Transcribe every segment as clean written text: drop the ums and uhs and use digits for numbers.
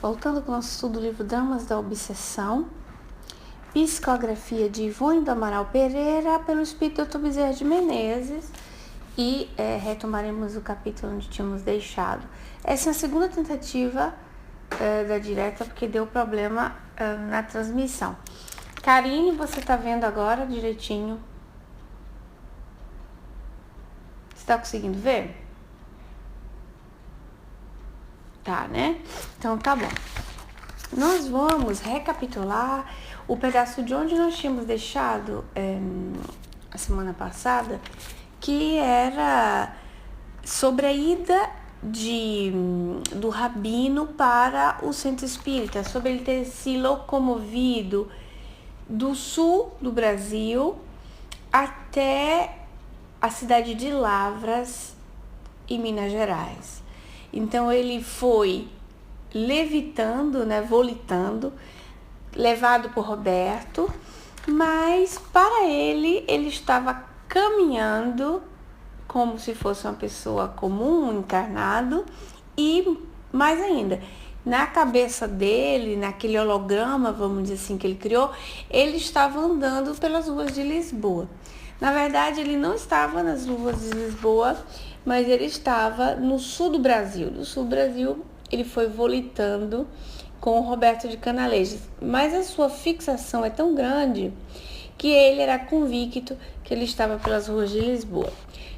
Voltando com o nosso estudo do livro Dramas da Obsessão, psicografia de Ivone do Amaral Pereira, pelo espírito Dr. Bezerra de Menezes, e retomaremos o capítulo onde tínhamos deixado. Essa é a segunda tentativa da direta, porque deu problema na transmissão. Karine, você tá vendo agora direitinho? Você tá conseguindo ver? Tá, né? Então tá bom. Nós vamos recapitular o pedaço de onde nós tínhamos deixado a semana passada, que era sobre a ida do Rabino para o centro espírita, sobre ele ter se locomovido do sul do Brasil até a cidade de Lavras, em Minas Gerais. Então ele foi levitando, volitando, levado por Roberto, mas para ele estava caminhando como se fosse uma pessoa comum, um encarnado, e mais ainda, na cabeça dele, naquele holograma, vamos dizer assim, que ele criou, ele estava andando pelas ruas de Lisboa. Na verdade, ele não estava nas ruas de Lisboa, mas ele estava no sul do Brasil. Do sul do Brasil, ele foi volitando com o Roberto de Canalejas. Mas a sua fixação é tão grande que ele era convicto que ele estava pelas ruas de Lisboa.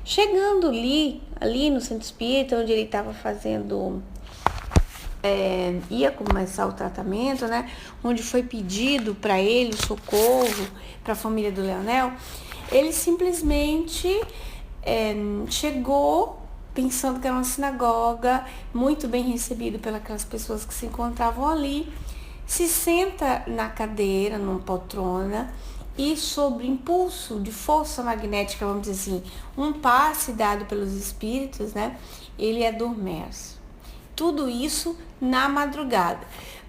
Chegando ali no centro espírita, onde ele estava fazendo... ia começar o tratamento, onde foi pedido para ele o socorro, para a família do Leonel, ele simplesmente chegou pensando que era uma sinagoga, muito bem recebido pelas pessoas que se encontravam ali, se senta na cadeira, numa poltrona, e sob impulso de força magnética, vamos dizer assim, um passe dado pelos espíritos, ele adormece. Tudo isso na madrugada.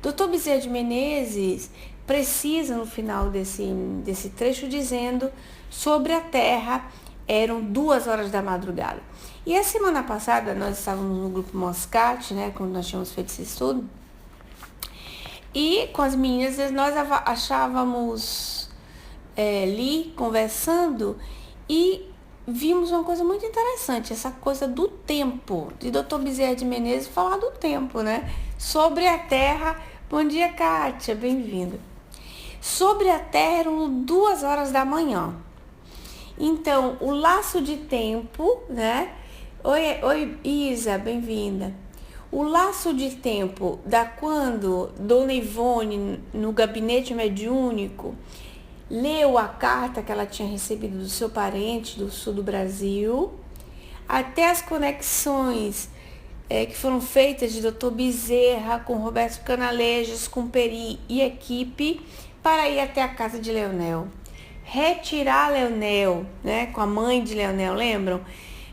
Dr. Bezerra de Menezes precisa, no final desse trecho, dizendo sobre a Terra, eram 2 horas da madrugada. E a semana passada, nós estávamos no grupo Moscate, quando nós tínhamos feito esse estudo, e com as meninas, nós achávamos ali, conversando, e vimos uma coisa muito interessante, essa coisa do tempo, de Dr. Bezerra de Menezes falar do tempo, sobre a Terra. Bom dia, Kátia, bem-vinda. Sobre a Terra eram 2 horas da manhã. Então, o laço de tempo, Oi, Isa, bem-vinda. O laço de tempo da quando Dona Ivone, no gabinete mediúnico, leu a carta que ela tinha recebido do seu parente do sul do Brasil, até as conexões que foram feitas de Dr. Bezerra com Roberto Canalejas, com Peri e equipe, para ir até a casa de Leonel. Retirar Leonel, com a mãe de Leonel, lembram?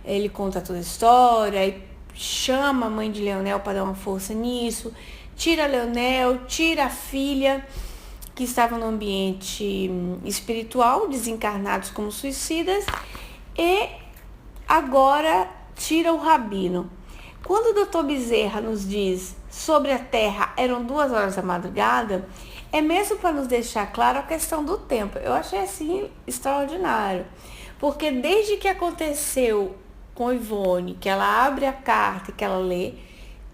Ele conta toda a história e chama a mãe de Leonel para dar uma força nisso. Tira Leonel, tira a filha, que estavam no ambiente espiritual, desencarnados como suicidas, e agora tira o Rabino. Quando o Dr. Bezerra nos diz sobre a Terra eram 2 horas da madrugada, é mesmo para nos deixar claro a questão do tempo. Eu achei assim extraordinário, porque desde que aconteceu com Ivone, que ela abre a carta e que ela lê,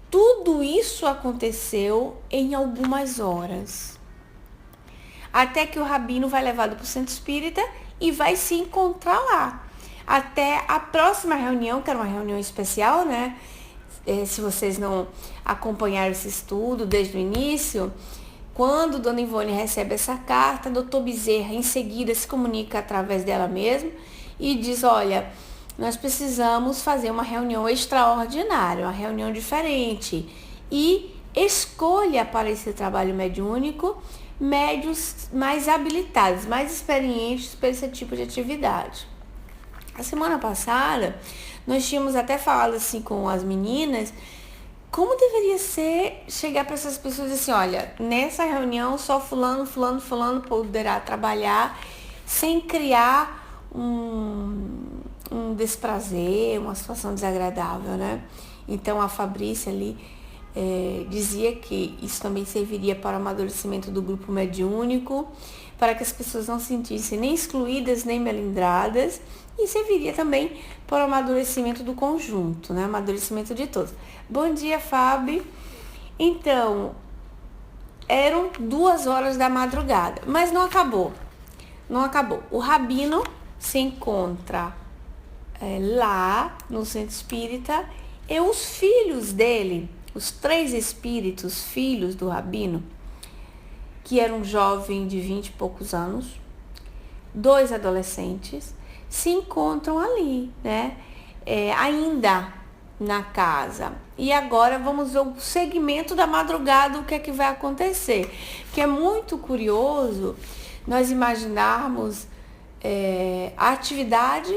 tudo isso aconteceu em algumas horas. Até que o Rabino vai levado para o centro espírita e vai se encontrar lá. Até a próxima reunião, que era uma reunião especial, se vocês não acompanharam esse estudo desde o início, quando Dona Ivone recebe essa carta, Dr. Bezerra em seguida se comunica através dela mesma e diz, olha, nós precisamos fazer uma reunião extraordinária, uma reunião diferente, e escolha para esse trabalho mediúnico médios mais habilitados, mais experientes para esse tipo de atividade. A semana passada, nós tínhamos até falado assim com as meninas, como deveria ser chegar para essas pessoas assim, olha, nessa reunião só fulano poderá trabalhar sem criar um desprazer, uma situação desagradável, Então a Fabrícia ali dizia que isso também serviria para o amadurecimento do grupo mediúnico, para que as pessoas não se sentissem nem excluídas nem melindradas, e serviria também para o amadurecimento do conjunto, né? Amadurecimento de todos. Bom dia, Fábio. Então, eram 2 horas da madrugada, mas não acabou. Não acabou. O Rabino se encontra lá no centro espírita e os filhos dele, os 3 espíritos, filhos do Rabino, que era um jovem de 20 e poucos anos, 2 adolescentes, se encontram ali, né? Ainda na casa. E agora vamos ver o segmento da madrugada, o que é que vai acontecer. Que é muito curioso nós imaginarmos a atividade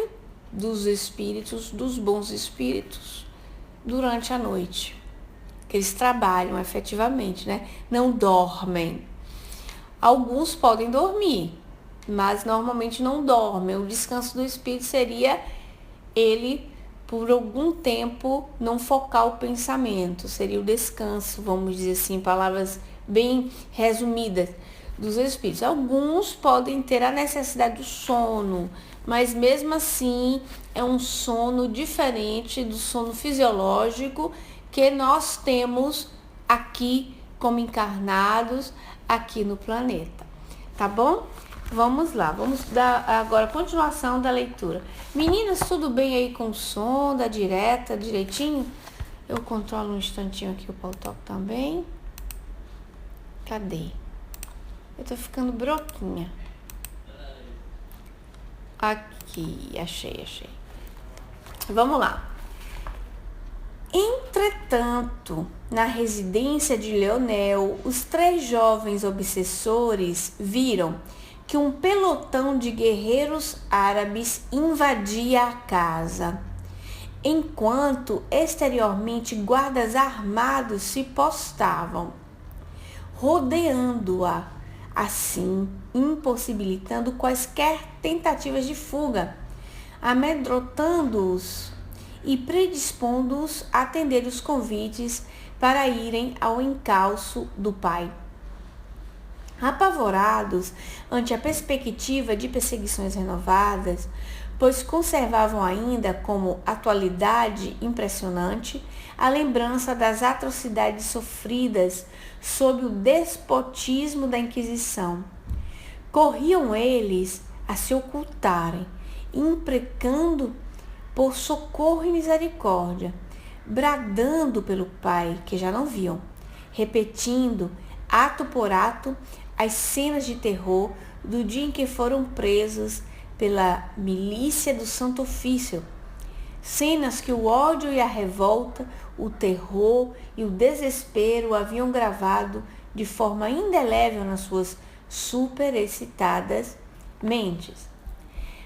dos espíritos, dos bons espíritos, durante a noite. Que eles trabalham efetivamente, né? Não dormem. Alguns podem dormir, mas normalmente não dormem. O descanso do espírito seria ele, por algum tempo, não focar o pensamento. Seria o descanso, vamos dizer assim, palavras bem resumidas, dos espíritos. Alguns podem ter a necessidade do sono, mas mesmo assim é um sono diferente do sono fisiológico que nós temos aqui como encarnados aqui no planeta, tá bom? Vamos lá, vamos dar agora continuação da leitura. Meninas, tudo bem aí com o som da direta, direitinho? Eu controlo um instantinho aqui o pautoque também. Cadê? Eu tô ficando broquinha. Aqui, achei. Vamos lá. Entretanto, na residência de Leonel, os 3 jovens obsessores viram que um pelotão de guerreiros árabes invadia a casa, enquanto exteriormente guardas armados se postavam, rodeando-a, assim impossibilitando quaisquer tentativas de fuga, amedrontando-os e predispondo-os a atender os convites para irem ao encalço do pai. Apavorados ante a perspectiva de perseguições renovadas, pois conservavam ainda como atualidade impressionante a lembrança das atrocidades sofridas sob o despotismo da Inquisição. Corriam eles a se ocultarem, imprecando por socorro e misericórdia, bradando pelo Pai que já não viam, repetindo, ato por ato, as cenas de terror do dia em que foram presos pela milícia do Santo Ofício. Cenas que o ódio e a revolta, o terror e o desespero haviam gravado de forma indelével nas suas superexcitadas mentes.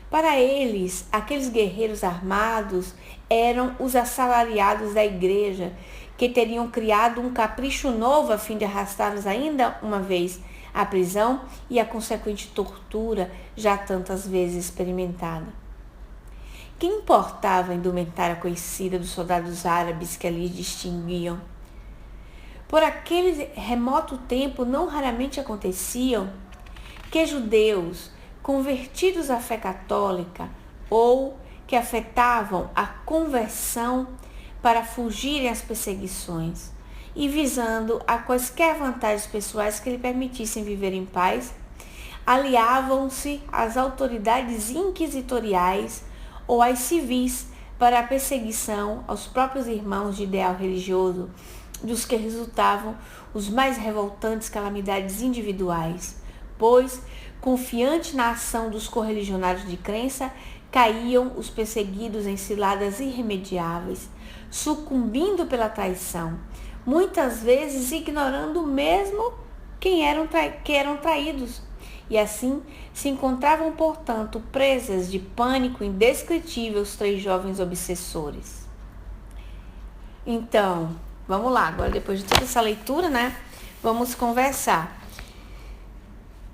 Para eles, aqueles guerreiros armados eram os assalariados da igreja, que teriam criado um capricho novo a fim de arrastá-los ainda uma vez à prisão e à consequente tortura já tantas vezes experimentada. Que importava a indumentária conhecida dos soldados árabes que ali distinguiam? Por aquele remoto tempo não raramente aconteciam que judeus convertidos à fé católica ou que afetavam a conversão para fugirem às perseguições e visando a quaisquer vantagens pessoais que lhe permitissem viver em paz, aliavam-se às autoridades inquisitoriais ou às civis para a perseguição aos próprios irmãos de ideal religioso, dos que resultavam os mais revoltantes calamidades individuais, pois, confiante na ação dos correligionários de crença, caíam os perseguidos em ciladas irremediáveis, sucumbindo pela traição, muitas vezes ignorando mesmo que eram traídos, e assim se encontravam, portanto, presas de pânico indescritível os 3 jovens obsessores. Então, vamos lá, agora depois de toda essa leitura, né, vamos conversar.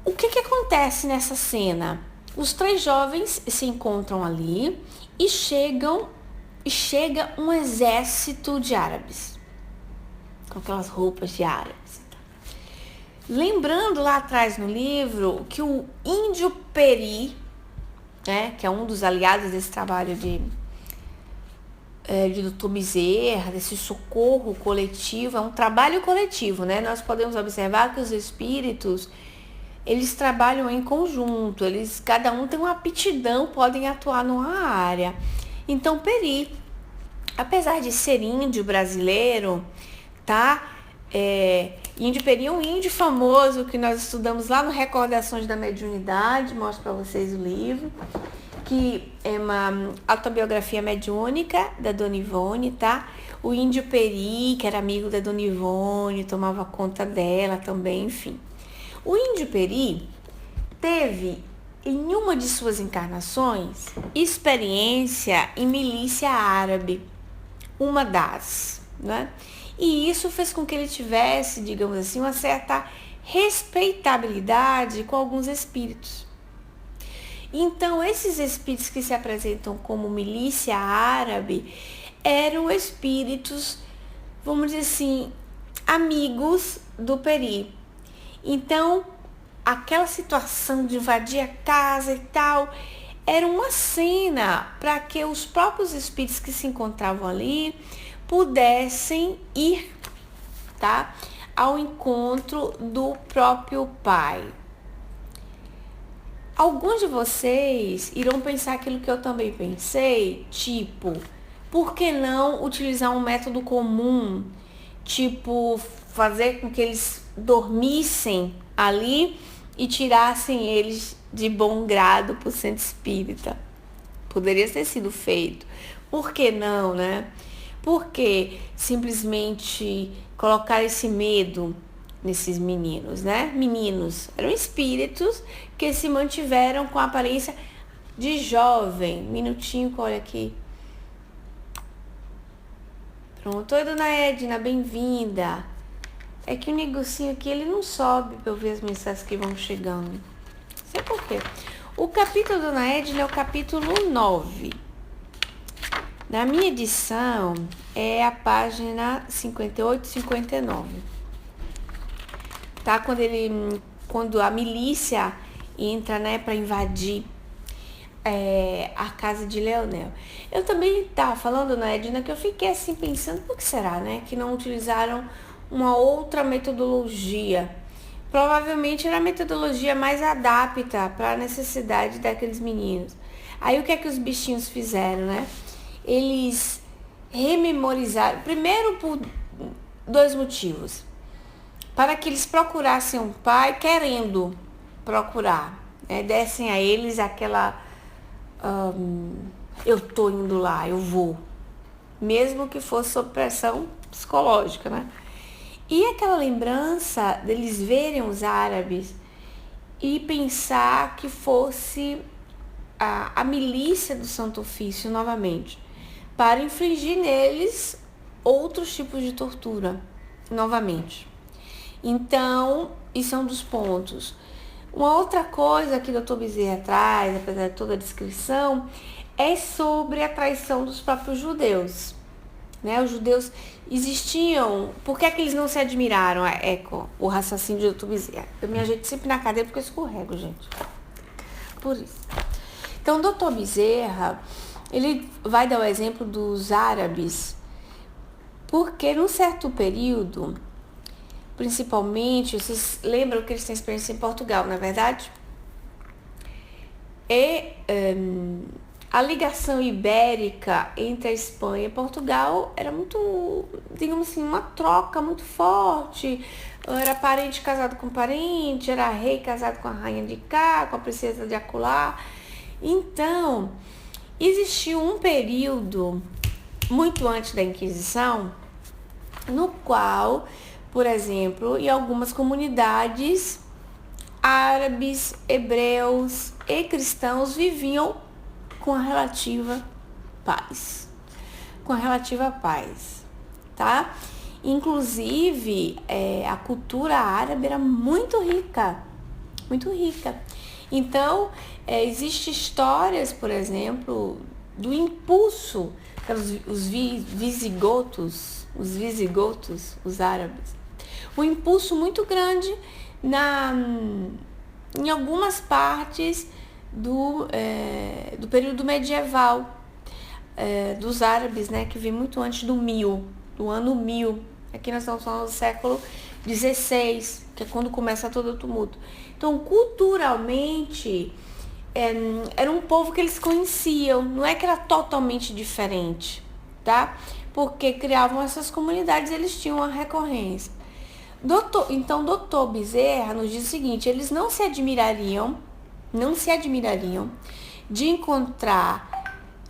O que acontece nessa cena? Os 3 jovens se encontram ali e chega um exército de árabes. com aquelas roupas de árabes. Lembrando lá atrás no livro que o índio Peri, né, que é um dos aliados desse trabalho de Dr. Bezerra, desse socorro coletivo, é um trabalho coletivo, né? Nós podemos observar que os espíritos, eles trabalham em conjunto, cada um tem uma aptidão, podem atuar numa área. Então, Peri, apesar de ser índio brasileiro, tá? Índio Peri é um índio famoso que nós estudamos lá no Recordações da Mediunidade, mostro para vocês o livro, que é uma autobiografia mediúnica da Dona Ivone, tá? O índio Peri, que era amigo da Dona Ivone, tomava conta dela também, enfim. O índio Peri teve, em uma de suas encarnações, experiência em milícia árabe, uma das, né? E isso fez com que ele tivesse, digamos assim, uma certa respeitabilidade com alguns espíritos. Então, esses espíritos que se apresentam como milícia árabe eram espíritos, vamos dizer assim, amigos do Peri. Então, aquela situação de invadir a casa e tal, era uma cena para que os próprios espíritos que se encontravam ali pudessem ir, tá, ao encontro do próprio pai. Alguns de vocês irão pensar aquilo que eu também pensei, tipo, por que não utilizar um método comum, tipo, fazer com que eles dormissem ali e tirassem eles de bom grado para o centro espírita? Poderia ter sido feito. Por que não, né? Por que simplesmente colocar esse medo nesses meninos, né? Meninos, eram espíritos que se mantiveram com a aparência de jovem. Minutinho, olha aqui. Pronto. Oi, dona Edna, bem-vinda. É que o negocinho aqui, ele não sobe para eu ver as mensagens que vão chegando. Não sei por quê. O capítulo da dona Edna é o capítulo 9. Na minha edição, é a página 58 e 59. Tá? Quando a milícia entra, né, para invadir a casa de Leonel. Eu também estava falando, né, Edna, que eu fiquei assim pensando, por que será, né, que não utilizaram uma outra metodologia? Provavelmente era a metodologia mais adapta para a necessidade daqueles meninos. Aí o que é que os bichinhos fizeram, né? Eles rememorizaram, primeiro por 2 motivos. Para que eles procurassem um pai, querendo procurar, né? Dessem a eles aquela eu tô indo lá, eu vou, mesmo que fosse sob pressão psicológica, né? E aquela lembrança deles verem os árabes e pensar que fosse a milícia do Santo Ofício novamente, para infligir neles outros tipos de tortura novamente. Então, isso é um dos pontos. Uma outra coisa que o Dr. Bezerra traz, apesar de toda a descrição, é sobre a traição dos próprios judeus. Né? Os judeus existiam. Por que é que eles não se admiraram? O raciocínio do Dr. Bezerra. Eu me ajeito sempre na cadeira porque eu escorrego, gente. Por isso. Então, o Dr. Bezerra, ele vai dar o exemplo dos árabes, porque num certo período, principalmente, vocês lembram que eles têm experiência em Portugal, não é verdade? E a ligação ibérica entre a Espanha e Portugal era muito, digamos assim, uma troca muito forte. Era parente casado com parente, era rei casado com a rainha de cá, com a princesa de acolá. Então, existiu um período, muito antes da Inquisição, no qual, por exemplo, em algumas comunidades, árabes, hebreus e cristãos viviam com a relativa paz. Com a relativa paz, tá? Inclusive, a cultura árabe era muito rica, muito rica. Então, existem histórias, por exemplo, do impulso, os visigotos, os visigotos, os árabes. Um impulso muito grande em algumas partes do período medieval, dos árabes, né, que vem muito antes do ano 1000. Aqui nós estamos falando do século XVI, que é quando começa todo o tumulto. Então, culturalmente, era um povo que eles conheciam, não é que era totalmente diferente, tá? Porque criavam essas comunidades, eles tinham uma recorrência. Então, Dr. Bezerra nos diz o seguinte: eles não se admirariam de encontrar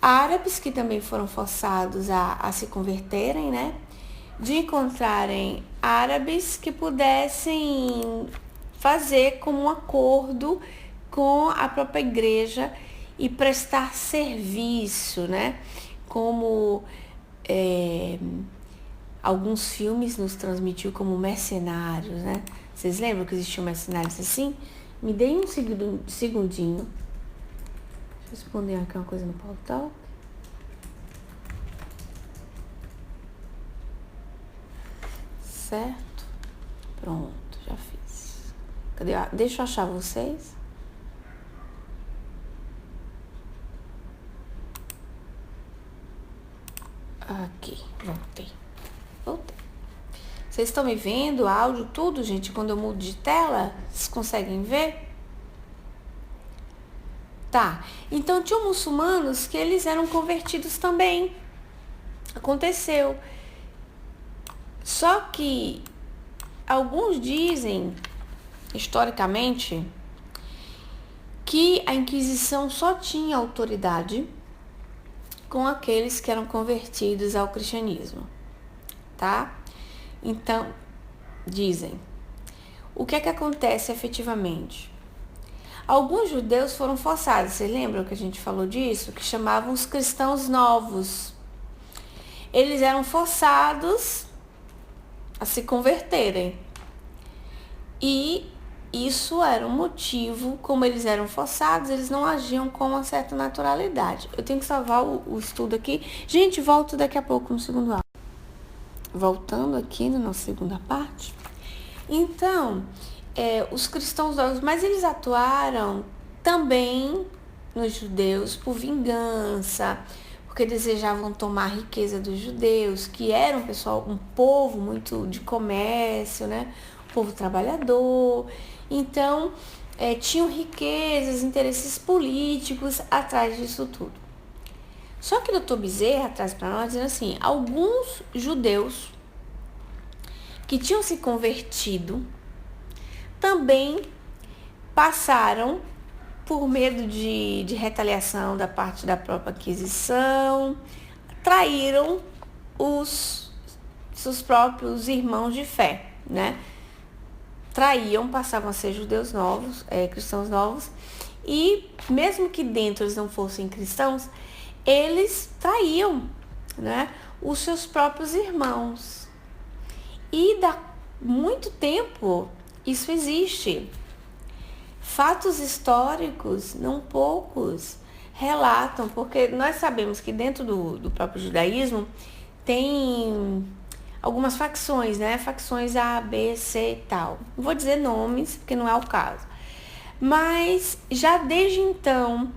árabes que também foram forçados a se converterem, né? De encontrarem árabes que pudessem fazer como um acordo com a própria igreja e prestar serviço, né? Como alguns filmes nos transmitiu como mercenários, né? Vocês lembram que existiam mercenários assim? Me deem um segundinho. Deixa eu responder aqui uma coisa no portal. Certo? Pronto, já fiz. Cadê? Deixa eu achar vocês. Aqui, voltei. Vocês estão me vendo? Áudio, tudo, gente? Quando eu mudo de tela, vocês conseguem ver? Tá. Então, tinham muçulmanos que eles eram convertidos também. Aconteceu. Só que alguns dizem, historicamente, que a Inquisição só tinha autoridade com aqueles que eram convertidos ao cristianismo, tá? Então, dizem. O que é que acontece efetivamente? Alguns judeus foram forçados, vocês lembram que a gente falou disso? Que chamavam os cristãos novos. Eles eram forçados a se converterem. E isso era um motivo, como eles eram forçados, eles não agiam com uma certa naturalidade. Eu tenho que salvar o estudo aqui. Gente, volto daqui a pouco no segundo áudio. Voltando aqui na nossa segunda parte. Então, os cristãos novos, mas eles atuaram também nos judeus por vingança, porque desejavam tomar a riqueza dos judeus, que eram um povo muito de comércio, né? Um povo trabalhador. Então, tinham riquezas, interesses políticos atrás disso tudo. Só que o Dr. Bezerra traz para nós dizendo assim: alguns judeus que tinham se convertido também passaram por medo de retaliação da parte da própria Inquisição, traíram os seus próprios irmãos de fé, né? Traíam, passavam a ser judeus novos, cristãos novos, e mesmo que dentro eles não fossem cristãos, eles traíam, né, os seus próprios irmãos. E dá muito tempo isso existe. Fatos históricos, não poucos, relatam, porque nós sabemos que dentro do próprio judaísmo tem algumas facções, né? Facções A, B, C e tal. Não vou dizer nomes, porque não é o caso. Mas já desde então,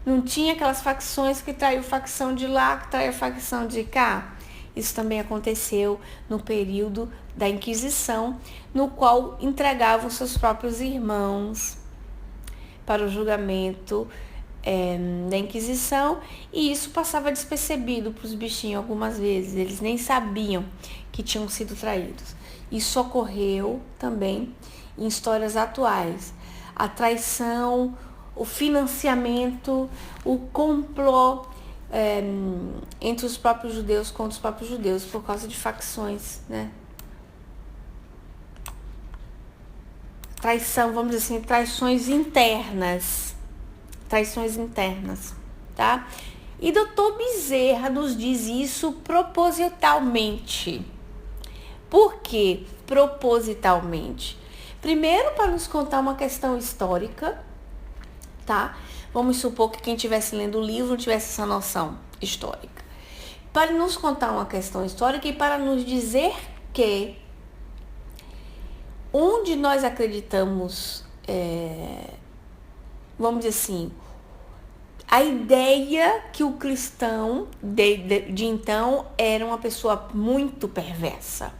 não tinha aquelas facções que traiu facção de lá, que traiu facção de cá. Isso também aconteceu no período da Inquisição, no qual entregavam seus próprios irmãos para o julgamento da Inquisição, e isso passava despercebido para os bichinhos algumas vezes. Eles nem sabiam que tinham sido traídos. Isso ocorreu também em histórias atuais. A traição, o financiamento, o complô entre os próprios judeus contra os próprios judeus por causa de facções, né? Traição, vamos dizer assim, traições internas, tá? E Dr. Bezerra nos diz isso propositalmente. Por quê? Propositalmente. Primeiro, para nos contar uma questão histórica, tá? Vamos supor que quem estivesse lendo o livro não tivesse essa noção histórica. para nos contar uma questão histórica e para nos dizer que onde nós acreditamos, vamos dizer assim, a ideia que o cristão de então era uma pessoa muito perversa.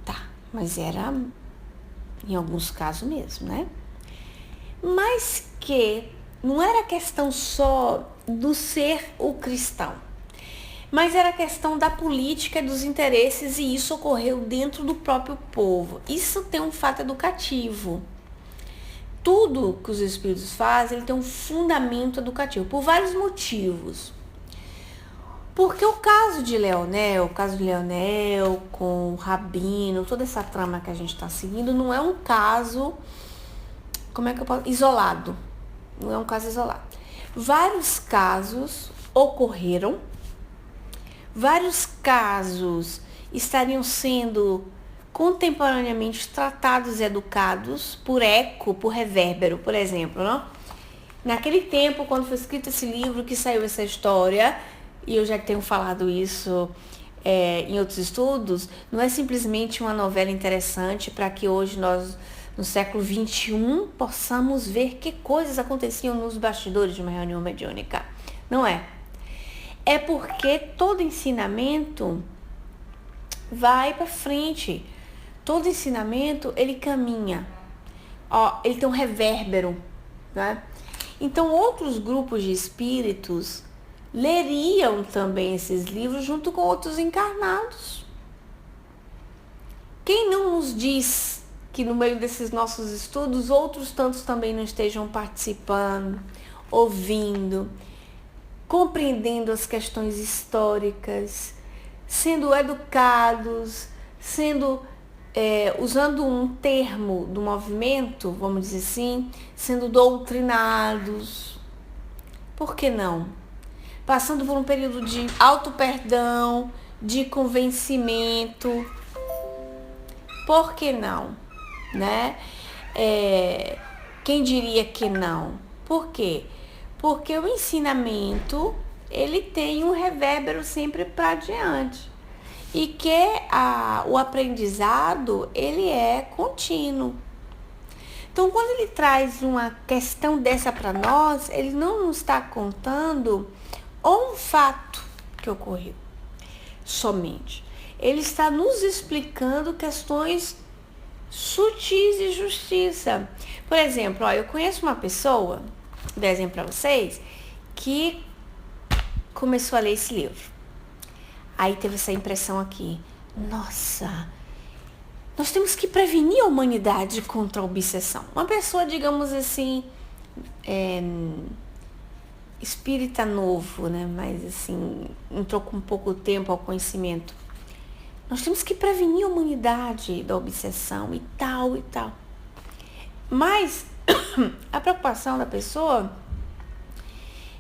Tá, mas era em alguns casos mesmo, né? Mas que não era questão só do ser o cristão, mas era questão da política e dos interesses, e isso ocorreu dentro do próprio povo. Isso tem um fato educativo. Tudo que os espíritos fazem, ele tem um fundamento educativo, por vários motivos. Porque o caso de Leonel com o Rabino, toda essa trama que a gente está seguindo, não é um caso, isolado. Não é um caso isolado. Vários casos ocorreram, vários casos estariam sendo contemporaneamente tratados e educados por eco, por revérbero, por exemplo, não? Naquele tempo, quando foi escrito esse livro, que saiu essa história, e eu já tenho falado isso em outros estudos, não é simplesmente uma novela interessante para que hoje nós, no século XXI, possamos ver que coisas aconteciam nos bastidores de uma reunião mediúnica. Não é. É porque todo ensinamento vai para frente. Todo ensinamento, ele caminha. Ele tem um revérbero, né? Então, outros grupos de espíritos leriam também esses livros junto com outros encarnados. Quem não nos diz que no meio desses nossos estudos, outros tantos também não estejam participando, ouvindo, compreendendo as questões históricas, sendo educados, usando um termo do movimento, vamos dizer assim, sendo doutrinados. Por que não? Passando por um período de auto-perdão, de convencimento. Por que não? Né? Quem diria que não? Por quê? Porque o ensinamento, ele tem um revérbero sempre para adiante. E que o aprendizado, ele é contínuo. Então, quando ele traz uma questão dessa para nós, ele não nos está contando um fato que ocorreu somente. Ele está nos explicando questões sutis de justiça. Por exemplo, eu conheço uma pessoa, vou dar exemplo para vocês, que começou a ler esse livro. Aí teve essa impressão aqui, nossa, nós temos que prevenir a humanidade contra a obsessão. Uma pessoa, digamos assim, espírita novo, né? Mas assim, entrou com pouco tempo ao conhecimento. Nós temos que prevenir a humanidade da obsessão e tal e tal. Mas a preocupação da pessoa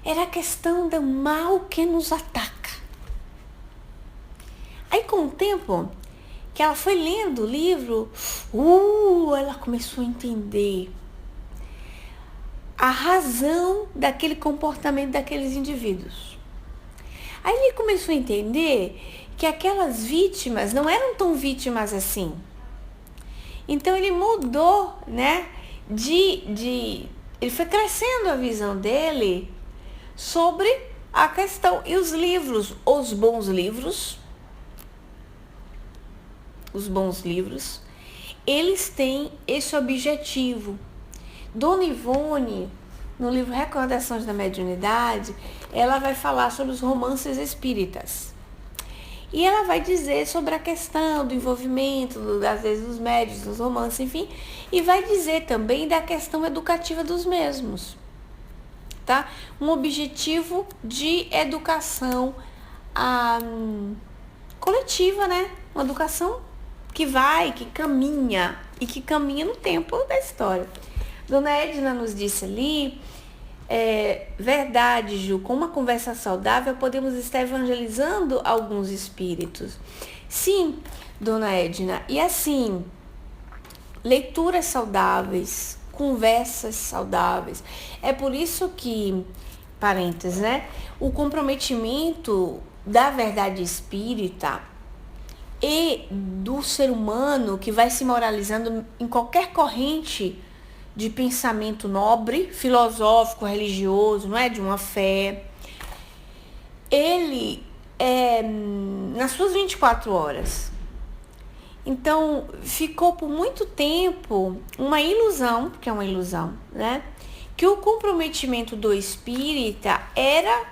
era a questão do mal que nos ataca. Aí, com o tempo que ela foi lendo o livro, ela começou a entender a razão daquele comportamento daqueles indivíduos. Aí ele começou a entender que aquelas vítimas não eram tão vítimas assim. Então ele mudou, né? Ele foi crescendo a visão dele sobre a questão. E os livros, os bons livros, eles têm esse objetivo. Dona Ivone, no livro Recordações da Mediunidade, ela vai falar sobre os romances espíritas. E ela vai dizer sobre a questão do envolvimento, às vezes, dos médiuns, dos romances, enfim. E vai dizer também da questão educativa dos mesmos. Tá? Um objetivo de educação coletiva, né? Uma educação que caminha, e que caminha no tempo da história. Dona Edna nos disse ali, verdade, Ju, com uma conversa saudável podemos estar evangelizando alguns espíritos. Sim, Dona Edna, e assim, leituras saudáveis, conversas saudáveis. É por isso que, parênteses, né? O comprometimento da verdade espírita e do ser humano que vai se moralizando em qualquer corrente de pensamento nobre, filosófico, religioso, não é? De uma fé. Ele é nas suas 24 horas. Então, ficou por muito tempo uma ilusão, porque é uma ilusão, né? Que o comprometimento do espírita era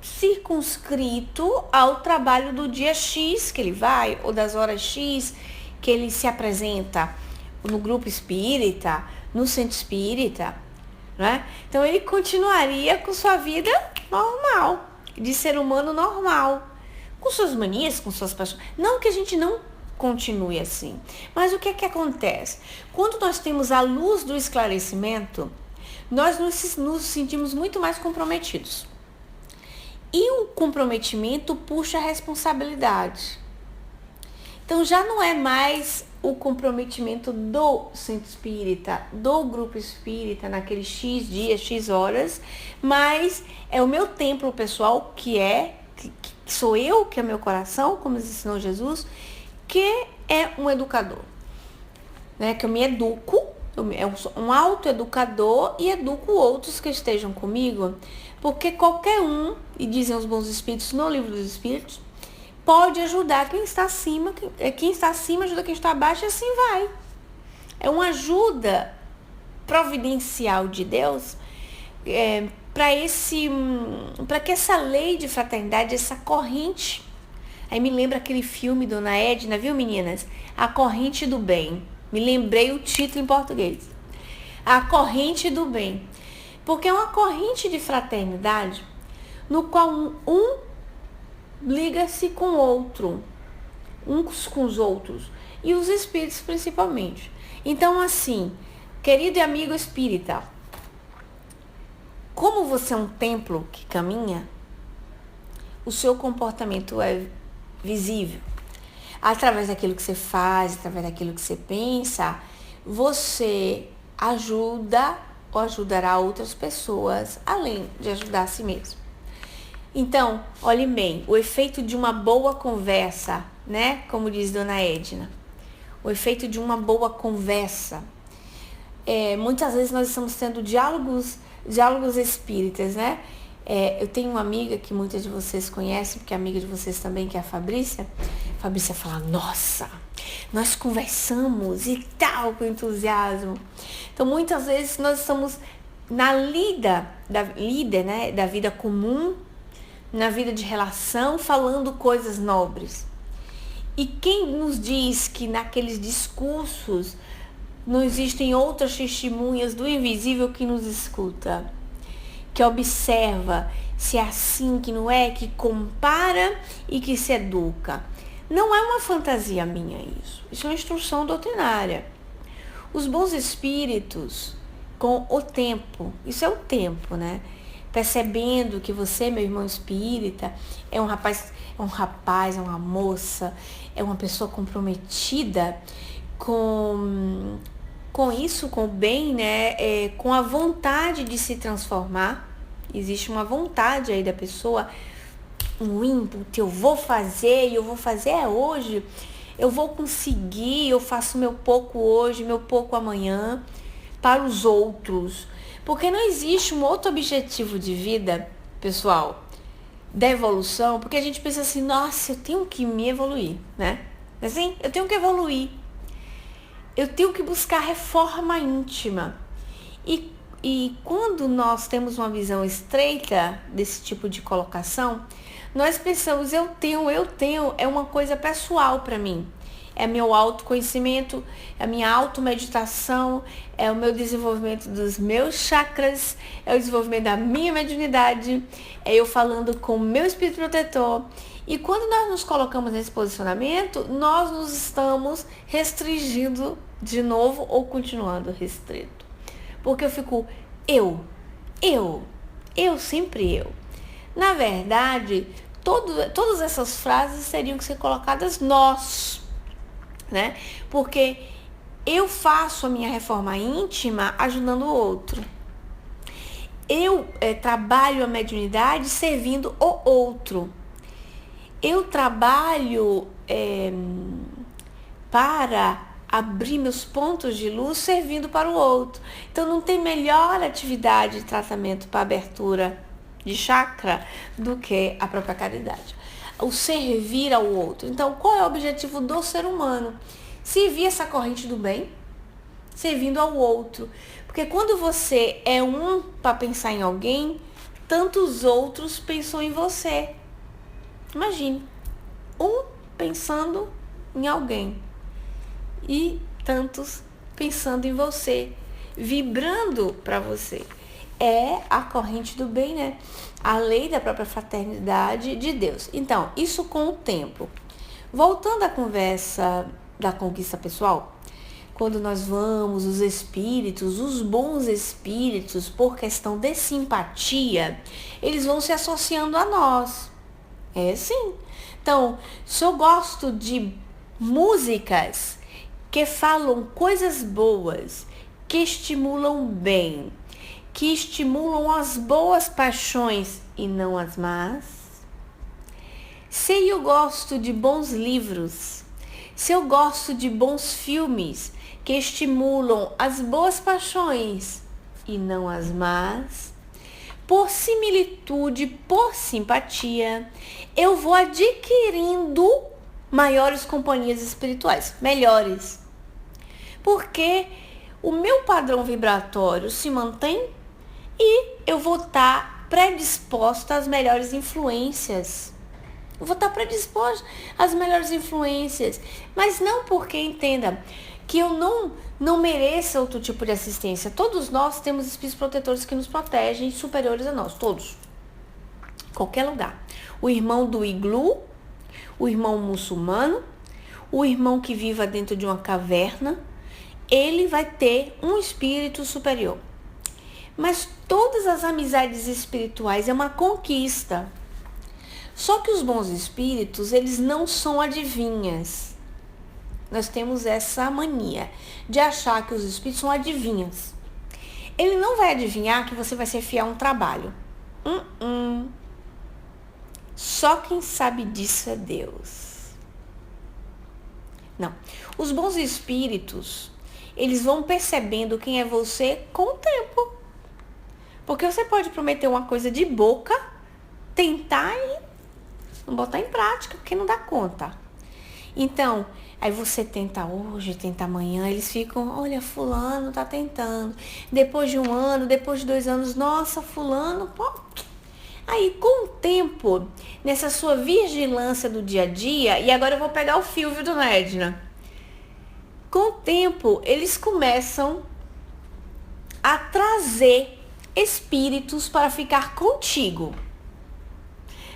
circunscrito ao trabalho do dia X que ele vai, ou das horas X que ele se apresenta no grupo espírita, no centro espírita, né? Então ele continuaria com sua vida normal, de ser humano normal, com suas manias, com suas paixões. Não que a gente não continue assim, mas o que é que acontece? Quando nós temos a luz do esclarecimento, nós nos sentimos muito mais comprometidos. E o comprometimento puxa a responsabilidade. Então já não é mais o comprometimento do centro espírita, do grupo espírita, naqueles X dias, X horas, mas é o meu templo pessoal, que sou eu, que é meu coração, como ensinou Jesus, que é um educador, né? Que eu me educo, eu sou um autoeducador e educo outros que estejam comigo, porque qualquer um, e dizem os bons espíritos no livro dos espíritos, pode ajudar quem está acima, quem está acima ajuda quem está abaixo, e assim vai. É uma ajuda providencial de Deus para que essa lei de fraternidade, essa corrente, aí me lembra aquele filme, Dona Edna, viu, meninas? A Corrente do Bem. Me lembrei o título em português. A Corrente do Bem. Porque é uma corrente de fraternidade no qual um liga-se com o outro, uns com os outros, e os espíritos principalmente. Então, assim, querido e amigo espírita, como você é um templo que caminha, o seu comportamento é visível. Através daquilo que você faz, através daquilo que você pensa, você ajuda ou ajudará outras pessoas, além de ajudar a si mesmo. Então, olhe bem, o efeito de uma boa conversa, né? Como diz Dona Edna, o efeito de uma boa conversa. Muitas vezes nós estamos tendo diálogos espíritas, né? Eu tenho uma amiga que muitas de vocês conhecem, porque é amiga de vocês também, que é a Fabrícia. A Fabrícia fala, nossa, nós conversamos e tal, com entusiasmo. Então, muitas vezes nós estamos na lida, né, da vida comum, na vida de relação, falando coisas nobres. E quem nos diz que naqueles discursos não existem outras testemunhas do invisível que nos escuta, que observa se é assim, que não é, que compara e que se educa? Não é uma fantasia minha isso. Isso é uma instrução doutrinária. Os bons espíritos, com o tempo, isso é o tempo, né? Percebendo que você, meu irmão espírita, é uma moça, é uma pessoa comprometida com isso, com o bem, né? Com a vontade de se transformar. Existe uma vontade aí da pessoa, um ímpeto, eu vou fazer hoje, eu vou conseguir, eu faço meu pouco hoje, meu pouco amanhã, para os outros. Porque não existe um outro objetivo de vida, pessoal, da evolução, porque a gente pensa assim, nossa, eu tenho que me evoluir, né? Assim, eu tenho que evoluir. Eu tenho que buscar reforma íntima. E quando nós temos uma visão estreita desse tipo de colocação, nós pensamos, eu tenho, é uma coisa pessoal para mim. É meu autoconhecimento, é a minha automeditação, é o meu desenvolvimento dos meus chakras, é o desenvolvimento da minha mediunidade, é eu falando com o meu espírito protetor. E quando nós nos colocamos nesse posicionamento, nós nos estamos restringindo de novo ou continuando restrito. Porque eu fico, sempre eu. Na verdade, todas essas frases teriam que ser colocadas nós, né? Porque eu faço a minha reforma íntima ajudando o outro. Eu trabalho a mediunidade servindo o outro. Eu trabalho para abrir meus pontos de luz servindo para o outro. Então não tem melhor atividade de tratamento para abertura de chakra do que a própria caridade. O servir ao outro. Então qual é o objetivo do ser humano? Servir essa corrente do bem, servindo ao outro. Porque quando você é um para pensar em alguém, tantos outros pensam em você. Imagine, um pensando em alguém e tantos pensando em você, vibrando para você. É a corrente do bem, né? A lei da própria fraternidade de Deus. Então, isso com o tempo. Voltando à conversa da conquista pessoal, quando nós vamos, os espíritos, os bons espíritos, por questão de simpatia, eles vão se associando a nós. É sim. Então, se eu gosto de músicas que falam coisas boas, que estimulam bem, que estimulam as boas paixões e não as más, se eu gosto de bons livros, se eu gosto de bons filmes que estimulam as boas paixões e não as más, por similitude, por simpatia, eu vou adquirindo maiores companhias espirituais, melhores. Porque o meu padrão vibratório se mantém e eu vou estar predisposta às melhores influências. Eu vou estar predisposta às melhores influências. Mas não porque, entenda, que eu não mereça outro tipo de assistência. Todos nós temos espíritos protetores que nos protegem, superiores a nós, todos. Qualquer lugar. O irmão do iglu, o irmão muçulmano, o irmão que viva dentro de uma caverna, ele vai ter um espírito superior. Mas todas as amizades espirituais é uma conquista. Só que os bons espíritos, eles não são adivinhas. Nós temos essa mania de achar que os espíritos são adivinhas. Ele não vai adivinhar que você vai ser fiel a um trabalho. Só quem sabe disso é Deus. Não. Os bons espíritos, eles vão percebendo quem é você com o tempo. Porque você pode prometer uma coisa de boca, tentar e não botar em prática, porque não dá conta. Então, aí você tenta hoje, tenta amanhã, eles ficam, olha, fulano tá tentando. Depois de 1 ano, depois de 2 anos, nossa, fulano, pô. Aí, com o tempo, nessa sua vigilância do dia a dia, e agora eu vou pegar o fio, viu, dona Edna? Com o tempo, eles começam a trazer espíritos para ficar contigo.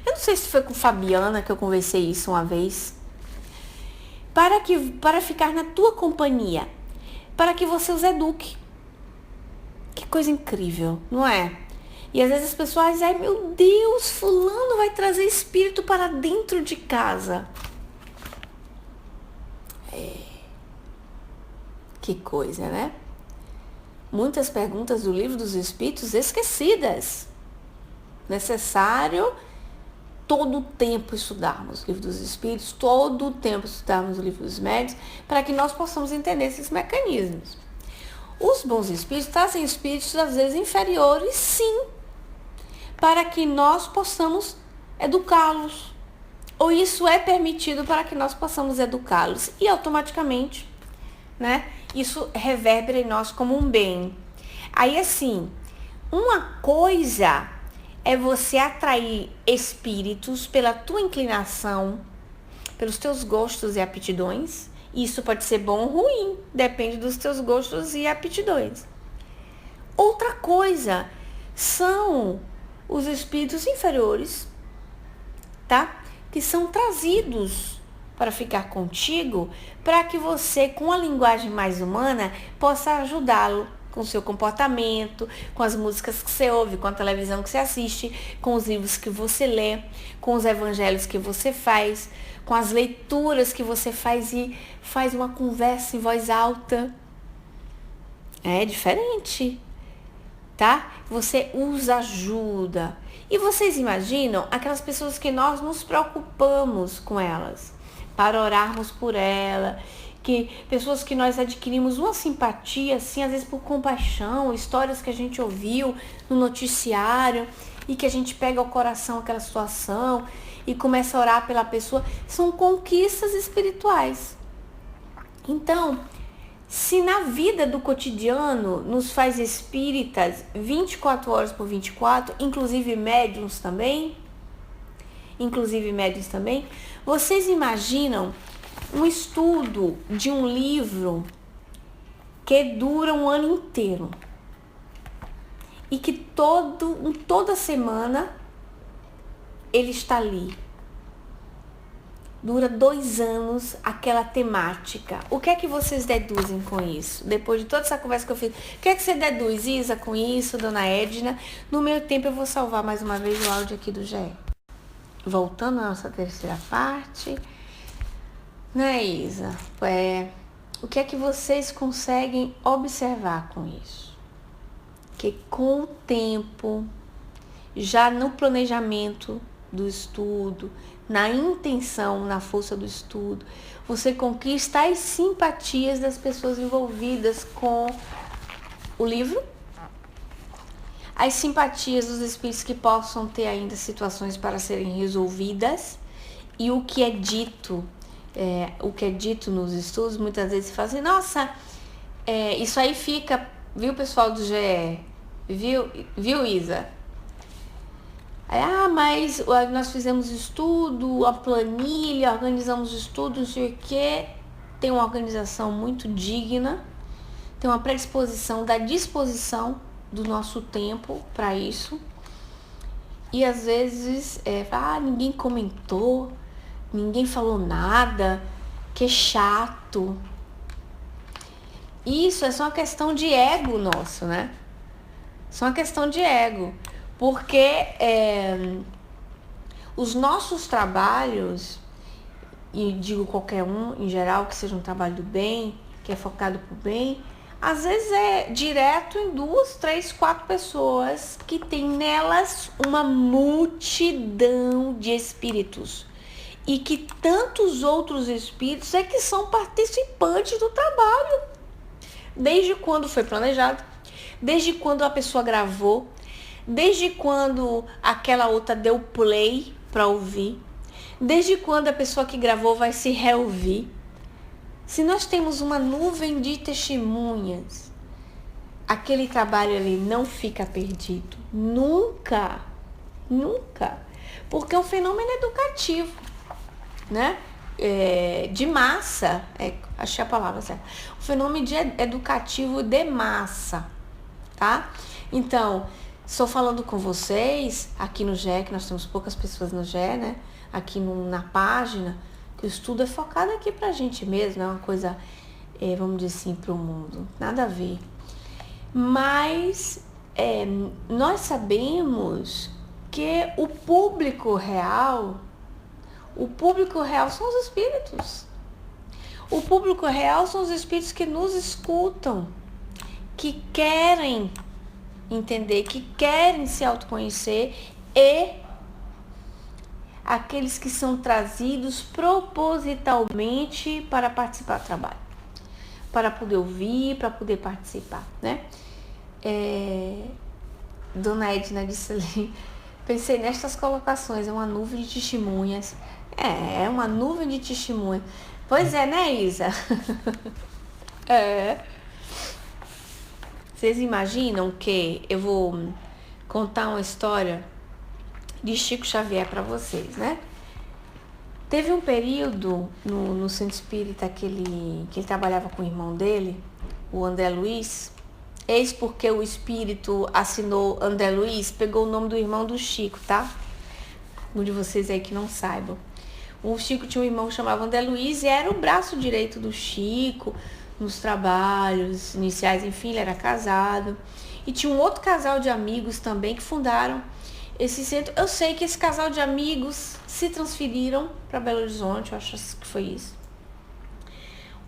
Eu não sei se foi com Fabiana que eu conversei isso uma vez. Para ficar na tua companhia, para que você os eduque. Que coisa incrível, não é? E às vezes as pessoas dizem, ai meu Deus, fulano vai trazer espírito para dentro de casa. Que coisa, né? Muitas perguntas do livro dos Espíritos esquecidas. Necessário todo o tempo estudarmos o livro dos Espíritos, todo o tempo estudarmos o livro dos Médiuns, para que nós possamos entender esses mecanismos. Os bons espíritos trazem espíritos às vezes inferiores, sim, para que nós possamos educá-los. Ou isso é permitido para que nós possamos educá-los. E automaticamente, né, isso reverbera em nós como um bem. Aí assim, uma coisa é você atrair espíritos pela tua inclinação, pelos teus gostos e aptidões. Isso pode ser bom ou ruim, depende dos teus gostos e aptidões. Outra coisa são os espíritos inferiores, tá? Que são trazidos para ficar contigo, para que você, com a linguagem mais humana, possa ajudá-lo com o seu comportamento, com as músicas que você ouve, com a televisão que você assiste, com os livros que você lê, com os evangelhos que você faz, com as leituras que você faz e faz uma conversa em voz alta. É diferente. tá? Você os ajuda. E vocês imaginam aquelas pessoas que nós nos preocupamos com elas, para orarmos por ela, que pessoas que nós adquirimos uma simpatia, assim, às vezes por compaixão, histórias que a gente ouviu no noticiário e que a gente pega ao coração aquela situação e começa a orar pela pessoa, são conquistas espirituais. Então, se na vida do cotidiano nos faz espíritas 24 horas por 24, inclusive médiuns também, vocês imaginam um estudo de um livro que dura um ano inteiro e que toda semana ele está ali. Dura 2 anos aquela temática. O que é que vocês deduzem com isso? Depois de toda essa conversa que eu fiz, o que é que você deduz, Isa, com isso, dona Edna? No meio tempo eu vou salvar mais uma vez o áudio aqui do GE. Voltando à nossa terceira parte. Né, Isa? O que é que vocês conseguem observar com isso? Que com o tempo, já no planejamento do estudo, na intenção, na força do estudo, você conquista as simpatias das pessoas envolvidas com o livro, as simpatias dos espíritos que possam ter ainda situações para serem resolvidas, e o que é dito nos estudos, muitas vezes se fala assim, nossa, isso aí fica, viu, pessoal do GE, viu, Isa? Mas nós fizemos estudo, a planilha, organizamos estudo, não sei o que. Tem uma organização muito digna, tem uma predisposição da disposição do nosso tempo para isso. E às vezes, ninguém comentou, ninguém falou nada, que chato. Isso é só uma questão de ego nosso, né? Só uma questão de ego. Porque os nossos trabalhos, e digo qualquer um em geral, que seja um trabalho do bem, que é focado pro bem, às vezes é direto em 2, 3, 4 pessoas que tem nelas uma multidão de espíritos. E que tantos outros espíritos é que são participantes do trabalho. Desde quando foi planejado, desde quando a pessoa gravou, desde quando aquela outra deu play para ouvir, desde quando a pessoa que gravou vai se reouvir. Se nós temos uma nuvem de testemunhas, aquele trabalho ali não fica perdido. Nunca. Porque é um fenômeno educativo, né? De massa, achei a palavra certa. Um fenômeno educativo de massa, tá? Então, estou falando com vocês aqui no GE, que nós temos poucas pessoas no GE, né? Aqui na página, que o estudo é focado aqui pra gente mesmo, não é uma coisa, vamos dizer assim, pro mundo. Nada a ver. Mas nós sabemos que o público real são os espíritos. O público real são os espíritos que nos escutam, que querem entender, que querem se autoconhecer, e aqueles que são trazidos propositalmente para participar do trabalho, para poder ouvir, para poder participar, né? Dona Edna disse ali, pensei nestas colocações, é uma nuvem de testemunhas. É uma nuvem de testemunhas. Pois é, né, Isa? Vocês imaginam que eu vou contar uma história de Chico Xavier para vocês, né? Teve um período no Centro Espírita que ele trabalhava com o irmão dele, o André Luiz. Eis porque o espírito assinou André Luiz, pegou o nome do irmão do Chico, tá? Um de vocês aí que não saibam. O Chico tinha um irmão que chamava André Luiz e era o braço direito do Chico nos trabalhos iniciais, enfim, ele era casado. E tinha um outro casal de amigos também que fundaram esse centro. Eu sei que esse casal de amigos se transferiram para Belo Horizonte, eu acho que foi isso.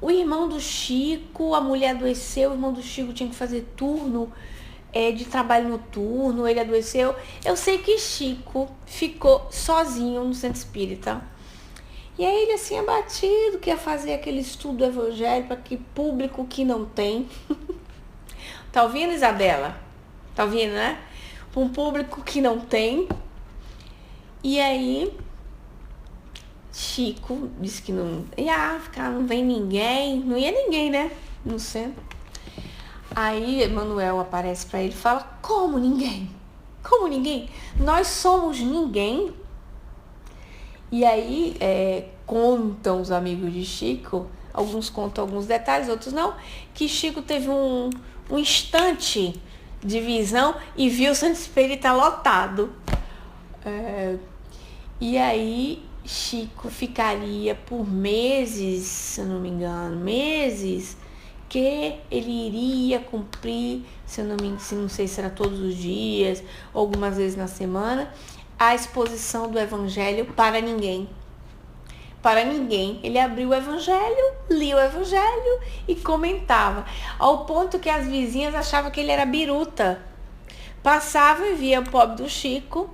O irmão do Chico, a mulher adoeceu, o irmão do Chico tinha que fazer turno de trabalho noturno, ele adoeceu. Eu sei que Chico ficou sozinho no centro espírita. E aí ele assim abatido, que ia fazer aquele estudo do evangelho para que público que não tem. Tá ouvindo, Isabela? Tá ouvindo, né? Para um público que não tem. E aí Chico disse que não ia ficar, não vem ninguém, não ia ninguém, né? No centro. Aí Emmanuel aparece para ele e fala: como ninguém? Como ninguém? Nós somos ninguém. E aí contam os amigos de Chico, alguns contam alguns detalhes, outros não, que Chico teve um instante de visão e viu o centro espírita lotado. E aí Chico ficaria por meses, se eu não me engano, meses, que ele iria cumprir, se eu não sei se era todos os dias, algumas vezes na semana, a exposição do evangelho para ninguém. Para ninguém. Ele abriu o evangelho, lia o evangelho e comentava, ao ponto que as vizinhas achavam que ele era biruta. Passava e via o pobre do Chico,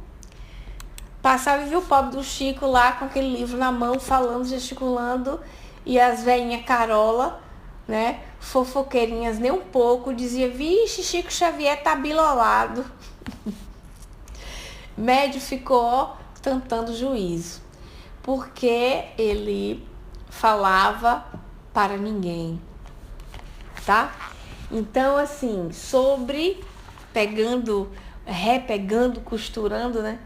lá com aquele livro na mão, falando, gesticulando, e as velhinhas Carola, né, fofoqueirinhas nem um pouco, dizia: vixe, Chico Xavier tá bilolado. Médio ficou tentando juízo, porque ele falava para ninguém, tá? Então, assim, sobre repegando, costurando, né?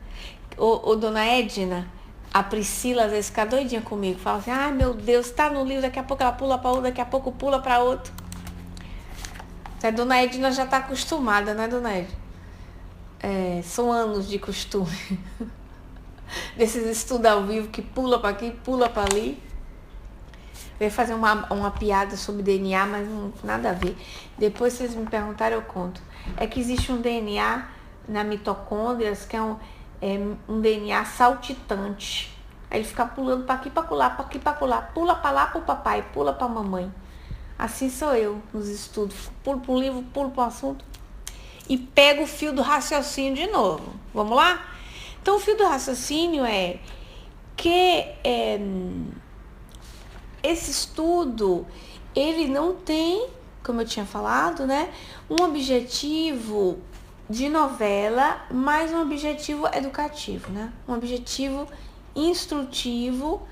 Ô, dona Edna, a Priscila às vezes fica doidinha comigo, fala assim: ai meu Deus, tá no livro, daqui a pouco ela pula para outro, daqui a pouco pula para outro. A dona Edna já tá acostumada, né, dona Edna? São anos de costume. Desses estudos ao vivo que pula para aqui, pula para ali. Eu ia fazer uma piada sobre DNA, mas não nada a ver. Depois, se vocês me perguntarem, eu conto. É que existe um DNA na mitocôndrias que é um DNA saltitante. Aí ele fica pulando para aqui, para colar, para aqui, para colar. Pula para lá para o papai, pula para a mamãe. Assim sou eu nos estudos. Pulo para um livro, pulo para um assunto e pego o fio do raciocínio de novo. Vamos lá? Então, o fio do raciocínio é que esse estudo, ele não tem, como eu tinha falado, né, um objetivo de novela, mas um objetivo educativo, né? Um objetivo instrutivo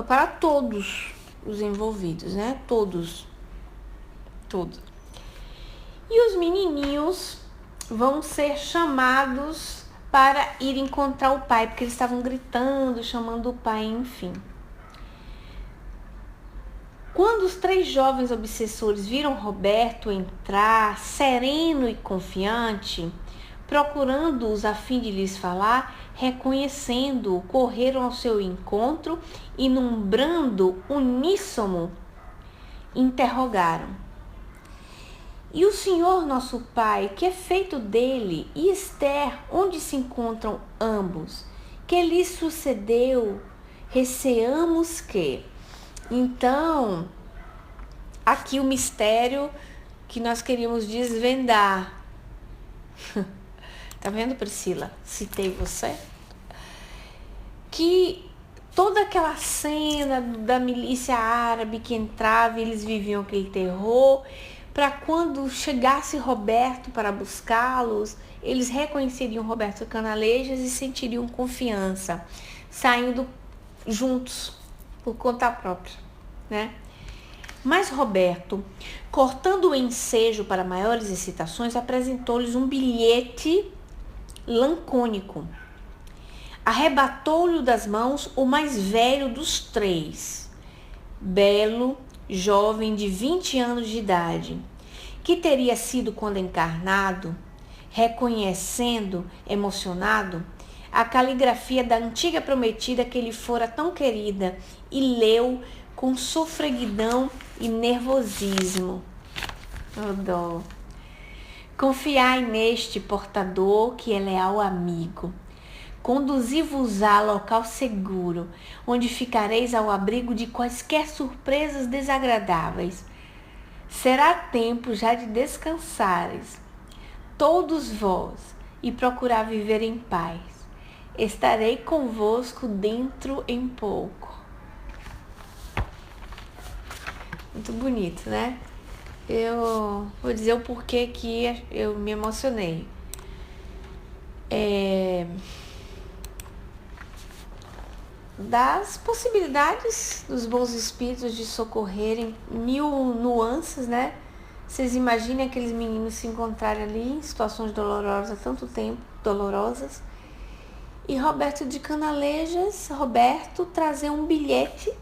para todos os envolvidos, né? Todos. E os menininhos vão ser chamados para ir encontrar o pai, porque eles estavam gritando, chamando o pai, enfim. Quando os 3 jovens obsessores viram Roberto entrar, sereno e confiante, procurando-os a fim de lhes falar, reconhecendo-o, correram ao seu encontro e, num brando uníssono, interrogaram: e o senhor nosso pai, que é feito dele, e Esther, onde se encontram ambos? Que lhes sucedeu? Receamos que... Então, aqui o mistério que nós queríamos desvendar. Tá vendo, Priscila? Citei você. Que toda aquela cena da milícia árabe que entrava e eles viviam aquele terror, para quando chegasse Roberto para buscá-los, eles reconheceriam Roberto Canalejas e sentiriam confiança, saindo juntos por conta própria, né? Mas Roberto, cortando o ensejo para maiores excitações, apresentou-lhes um bilhete lacônico. Arrebatou-lhe das mãos o mais velho dos 3, belo, jovem de 20 anos de idade, que teria sido, quando encarnado, reconhecendo, emocionado, a caligrafia da antiga prometida que lhe fora tão querida, e leu com sofreguidão e nervosismo. Oh, dó. Confiai neste portador que é leal amigo. Conduzi-vos a local seguro, onde ficareis ao abrigo de quaisquer surpresas desagradáveis. Será tempo já de descansares. todos vós e procurar viver em paz. Estarei convosco dentro em pouco. Muito bonito, né? Eu vou dizer o porquê que eu me emocionei. Das possibilidades dos bons espíritos de socorrerem, mil nuances, né? Vocês imaginem aqueles meninos se encontrarem ali em situações dolorosas há tanto tempo, dolorosas. E Roberto de Canalejas, trazer um bilhete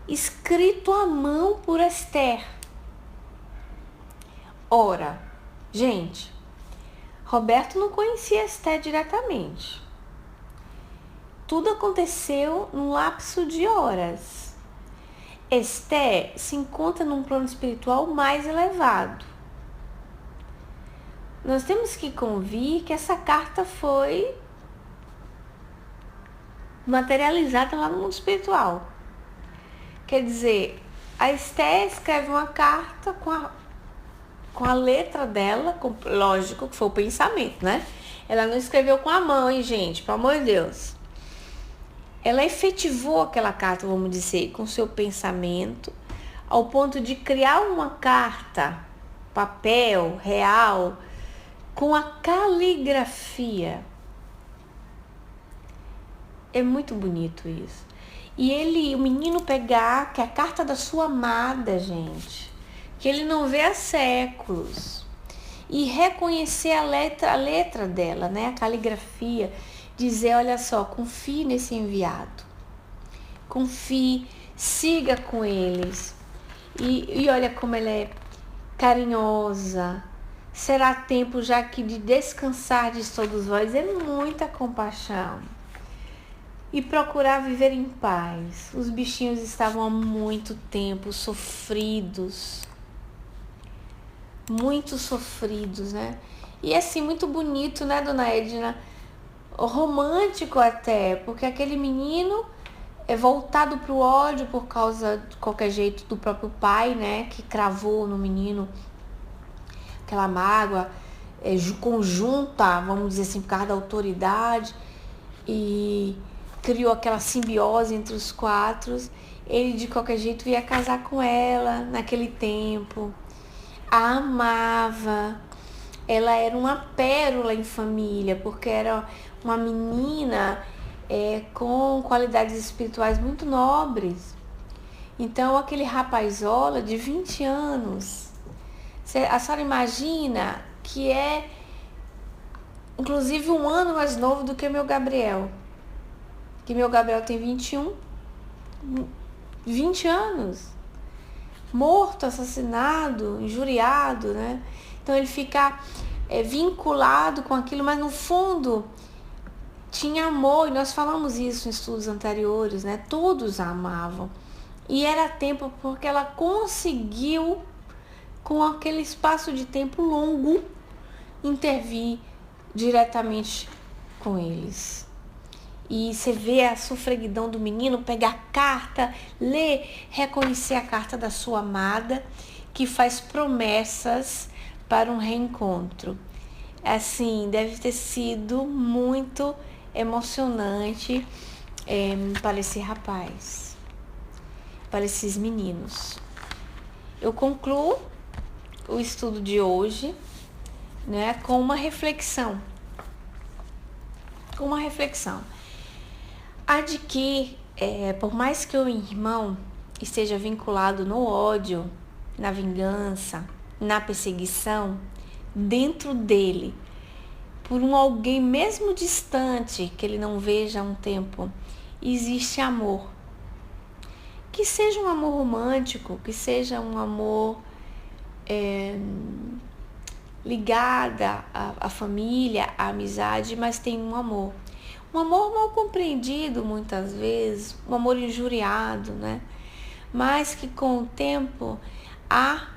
escrito à mão por Esther. Ora, gente, Roberto não conhecia Esther diretamente. Tudo aconteceu num lapso de horas. Esther se encontra num plano espiritual mais elevado. Nós temos que convir que essa carta foi materializada lá no mundo espiritual. Quer dizer, a Esther escreve uma carta com a letra dela, lógico que foi o pensamento, né? Ela não escreveu com a mão, hein, gente? Pelo amor de Deus. Ela efetivou aquela carta, vamos dizer, com seu pensamento, ao ponto de criar uma carta, papel, real, com a caligrafia. É muito bonito isso. E o menino pegar, que é a carta da sua amada, gente, que ele não vê há séculos, e reconhecer a letra dela, né, a caligrafia, dizer, olha só, confie nesse enviado, confie, siga com eles, e olha como ela é carinhosa, será tempo já que de descansar de todos vós, é muita compaixão, e procurar viver em paz. Os bichinhos estavam há muito tempo sofridos, né, e assim, muito bonito, né, dona Edna, romântico até, porque aquele menino é voltado para o ódio por causa, de qualquer jeito, do próprio pai, né, que cravou no menino aquela mágoa conjunta, vamos dizer assim, por causa da autoridade, e criou aquela simbiose entre os quatro. Ele de qualquer jeito ia casar com ela naquele tempo, a amava, ela era uma pérola em família, porque era uma menina com qualidades espirituais muito nobres. Então, aquele rapazola de 20 anos, a senhora imagina que é, inclusive, 1 ano mais novo do que meu Gabriel. Que meu Gabriel tem 21, 20 anos. Morto, assassinado, injuriado, né? Então, ele fica vinculado com aquilo, mas no fundo tinha amor, e nós falamos isso em estudos anteriores, né? Todos a amavam. E era tempo porque ela conseguiu, com aquele espaço de tempo longo, intervir diretamente com eles. E você vê a sofreguidão do menino, pegar a carta, ler, reconhecer a carta da sua amada, que faz promessas para um reencontro. Assim, deve ter sido muito emocionante para esse rapaz, para esses meninos. Eu concluo o estudo de hoje, né, com uma reflexão. A de que, por mais que o irmão esteja vinculado no ódio, na vingança, na perseguição, dentro dele, por alguém mesmo distante, que ele não veja há um tempo, existe amor. Que seja um amor romântico, que seja um amor ligado à família, à amizade, mas tem um amor. Um amor mal compreendido muitas vezes, um amor injuriado, né? Mas que com o tempo há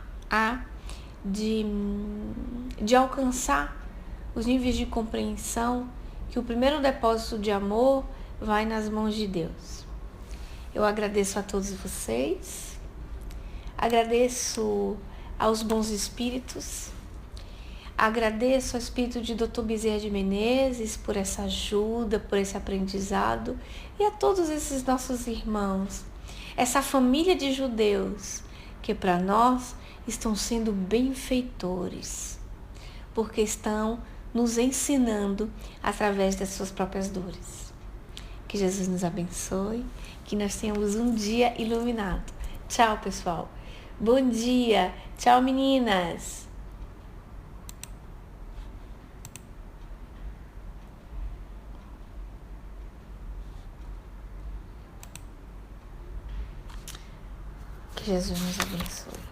de alcançar os níveis de compreensão, que o primeiro depósito de amor vai nas mãos de Deus. Eu agradeço a todos vocês, agradeço aos bons espíritos, Agradeço ao espírito de Dr. Bezerra de Menezes por essa ajuda, por esse aprendizado, e a todos esses nossos irmãos, essa família de judeus que para nós estão sendo benfeitores, porque estão nos ensinando através das suas próprias dores. Que Jesus nos abençoe, que nós tenhamos um dia iluminado. Tchau, pessoal. Bom dia. Tchau, meninas. Que Jesus nos abençoe.